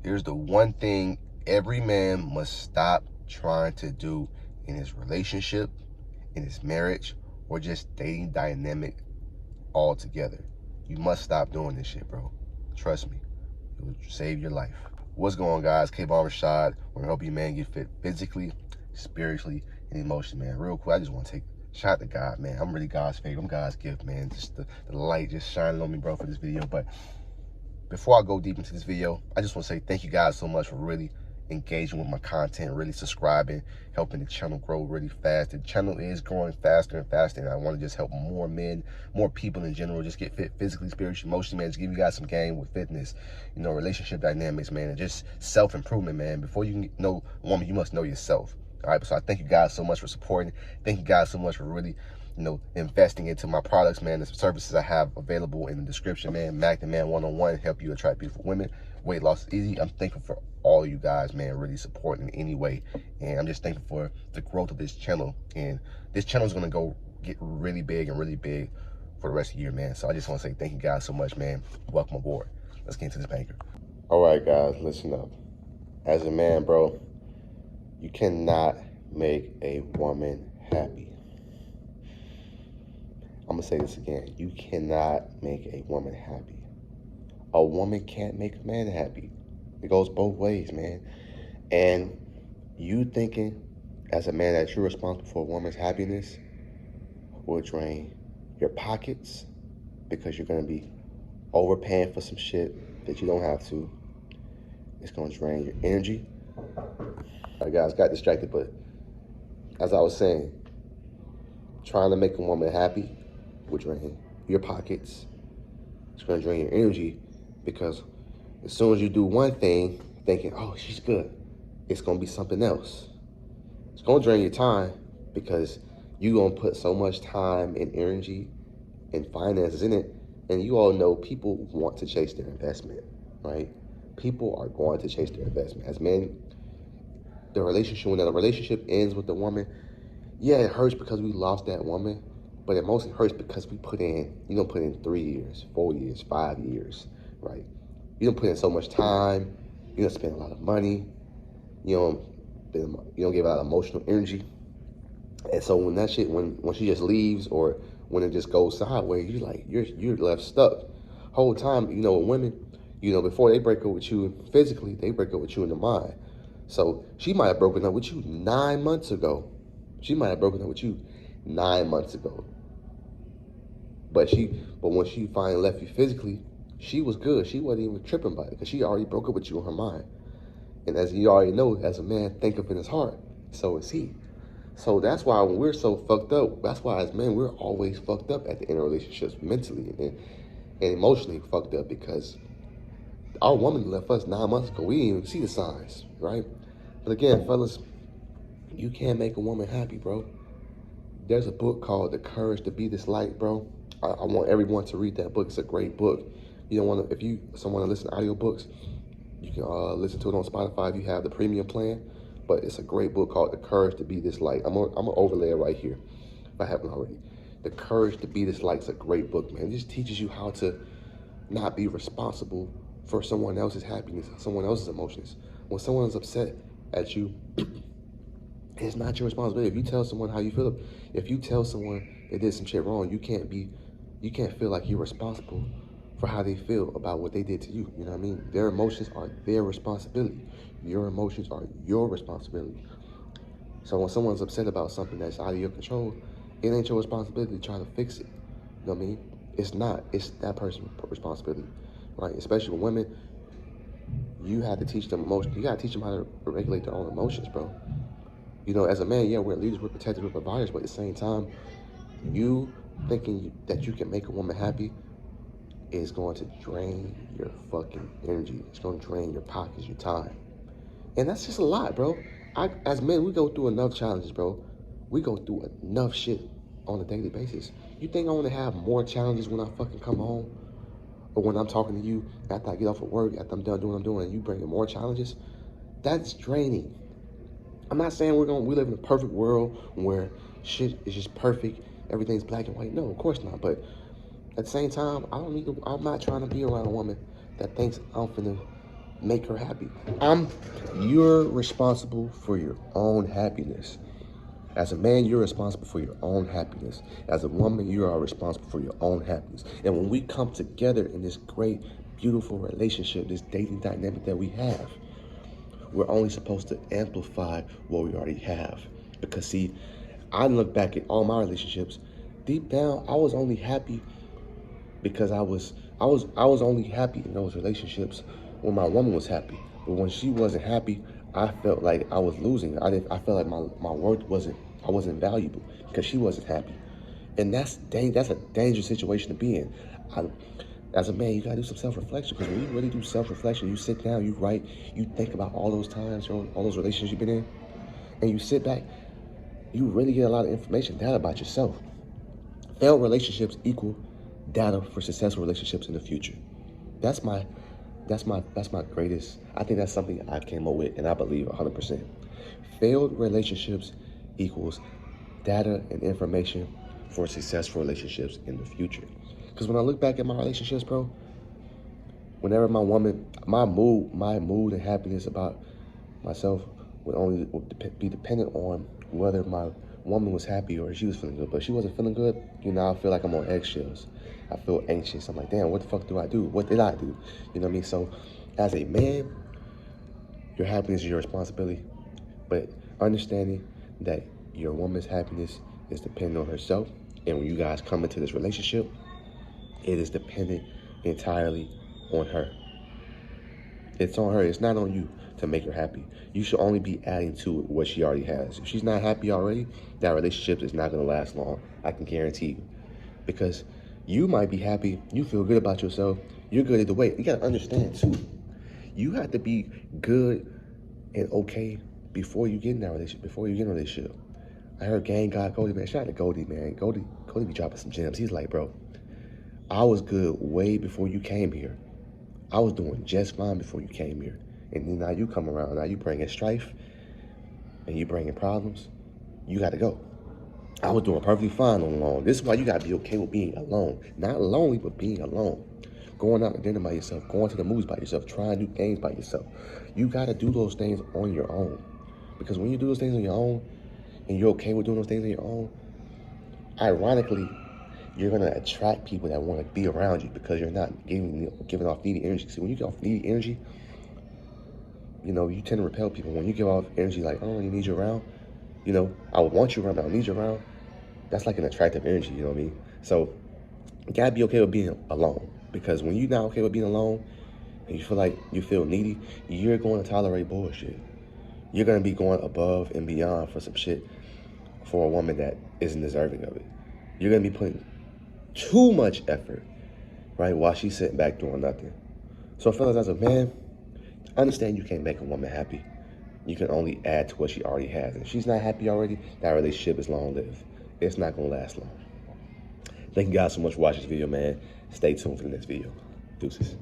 There's the one thing every man must stop trying to do in his relationship, in his marriage, or just dating dynamic altogether. You must stop doing this shit, bro. Trust me. It will save your life. What's going on, guys? K-Bomb Rashad. We're gonna help you, man, get fit physically, spiritually, and emotionally, man. Real quick, I just want to take a shout out to God, man. I'm really God's favorite. I'm God's gift, man. Just the light just shining on me, bro, for this video. But before I go deep into this video, I just want to say thank you guys so much for really engaging with my content, really subscribing, helping the channel grow really fast. The channel is growing faster and faster, and I want to just help more men, more people in general, just get fit physically, spiritually, emotionally, man. Just give you guys some game with fitness, you know, relationship dynamics, man, and just self-improvement, man. Before you can know a woman, you must know yourself. All right, so I thank you guys so much for supporting. Thank you guys so much for really, you know, investing into my products, man, the services I have available in the description, man. Mac the Man One-on-One, help you attract beautiful women. Weight loss is easy. I'm thankful for all of you guys, man, really supporting in any way. And I'm just thankful for the growth of this channel. And this channel is going to get really big and really big for the rest of the year, man. So I just want to say thank you guys so much, man. Welcome aboard. Let's get into this banker. All right, guys, listen up. As a man, bro, you cannot make a woman happy. I'm gonna say this again. You cannot make a woman happy. A woman can't make a man happy. It goes both ways, man. And you thinking as a man that you're responsible for a woman's happiness will drain your pockets because you're gonna be overpaying for some shit that you don't have to. It's gonna drain your energy. All right, guys, got distracted, but as I was saying, trying to make a woman happy will drain your pockets. It's gonna drain your energy because as soon as you do one thing, thinking, oh, she's good, it's gonna be something else. It's gonna drain your time because you're gonna put so much time and energy and finances in it. And you all know people want to chase their investment, right? People are going to chase their investment. As men, the relationship, when the relationship ends with the woman, yeah, it hurts because we lost that woman, but it mostly hurts because we put in, you don't put in 3 years, 4 years, 5 years, right? You don't put in so much time, you don't spend a lot of money, you don't give a lot of emotional energy. And so when that shit, when she just leaves or when it just goes sideways, you're left stuck. Whole time, you know, with women, you know, before they break up with you physically, they break up with you in the mind. So she might have broken up with you 9 months ago. She might have broken up with you 9 months ago. But when she finally left you physically, she was good. She wasn't even tripping about it because she already broke up with you in her mind. And as you already know, as a man thinketh in his heart, so is he. So that's why when we're so fucked up, that's why as men, we're always fucked up at the end of relationships, mentally and emotionally fucked up, because our woman left us 9 months ago. We didn't even see the signs, right? But again, fellas, you can't make a woman happy, bro. There's a book called The Courage to Be This Light, bro. I want everyone to read that book. It's a great book. You don't want to, if someone to listen to audiobooks, you can listen to it on Spotify if you have the premium plan. But it's a great book called The Courage to Be This Light. I'm gonna overlay it right here if I haven't already. The Courage to Be This Light is a great book, man. It just teaches you how to not be responsible for someone else's happiness, someone else's emotions. When someone's upset at you, it's not your responsibility. If you tell someone how you feel, if you tell someone they did some shit wrong, you can't feel like you're responsible for how they feel about what they did to you. You know what I mean? Their emotions are their responsibility. Your emotions are your responsibility. So when someone's upset about something that's out of your control, it ain't your responsibility to try to fix it. You know what I mean? It's not. It's that person's responsibility, right? Especially with women, you have to teach them emotions. You gotta teach them how to regulate their own emotions, bro. You know, as a man, yeah, we're leaders, we're protectors, we're providers, but at the same time, you thinking that you can make a woman happy is going to drain your fucking energy. It's going to drain your pockets, your time. And that's just a lot, bro. As men, we go through enough challenges, bro. We go through enough shit on a daily basis. You think I want to have more challenges when I fucking come home? Or when I'm talking to you after I get off of work, after I'm done doing what I'm doing, and you bring in more challenges? That's draining. I'm not saying we live in a perfect world where shit is just perfect, everything's black and white. No, of course not. But at the same time, I'm not trying to be around a woman that thinks I'm finna make her happy. You're responsible for your own happiness. As a man, you're responsible for your own happiness. As a woman, you are responsible for your own happiness. And when we come together in this great, beautiful relationship, this dating dynamic that we have, we're only supposed to amplify what we already have. Because see, I look back at all my relationships, deep down, I was only happy because I was only happy in those relationships when my woman was happy. But when she wasn't happy, I felt like I was losing. I felt like my worth I wasn't valuable because she wasn't happy. And that's a dangerous situation to be in. As a man, you gotta do some self-reflection, because when you really do self-reflection, you sit down, you write, you think about all those times, all those relationships you've been in, and you sit back, you really get a lot of information, data about yourself. Failed relationships equal data for successful relationships in the future. That's my greatest. I think that's something I came up with, and I believe 100%. Failed relationships equals data and information for successful relationships in the future. Because when I look back at my relationships, bro, whenever my woman, my mood and happiness about myself would be dependent on whether my woman was happy or she was feeling good. But if she wasn't feeling good, I feel like I'm on eggshells. I feel anxious. I'm like, damn, what the fuck do I do? What did I do? You know what I mean? So as a man, your happiness is your responsibility. But understanding that your woman's happiness is dependent on herself. And when you guys come into this relationship, it is dependent entirely on her. It's on her. It's not on you to make her happy. You should only be adding to what she already has. If she's not happy already, that relationship is not going to last long. I can guarantee you. Because you might be happy. You feel good about yourself. You're good either way. You got to understand, too. You have to be good and okay before you get in that relationship, before you get in a relationship. I heard Gang got Goldie, man. Shout out to Goldie, man. Goldie be dropping some gems. He's like, bro, I was good way before you came here. I was doing just fine before you came here. And then now you come around. Now you bringing strife and you bringing problems. You got to go. I was doing perfectly fine on alone. This is why you got to be okay with being alone. Not lonely, but being alone. Going out to dinner by yourself. Going to the movies by yourself. Trying new things by yourself. You got to do those things on your own. Because when you do those things on your own and you're okay with doing those things on your own, ironically, you're going to attract people that want to be around you because you're not giving off needy energy. See, when you give off needy energy, you tend to repel people. When you give off energy like, oh, you need you around, I want you around, but I don't need you around, that's like an attractive energy, you know what I mean? So you got to be okay with being alone, because when you're not okay with being alone and you feel like you feel needy, you're going to tolerate bullshit. You're going to be going above and beyond for some shit for a woman that isn't deserving of it. You're going to be putting too much effort, right, while she's sitting back doing nothing. So fellas, as a man, understand you can't make a woman happy. You can only add to what she already has. And if she's not happy already, that relationship is long-lived. It's not going to last long. Thank you guys so much for watching this video, man. Stay tuned for the next video. Deuces.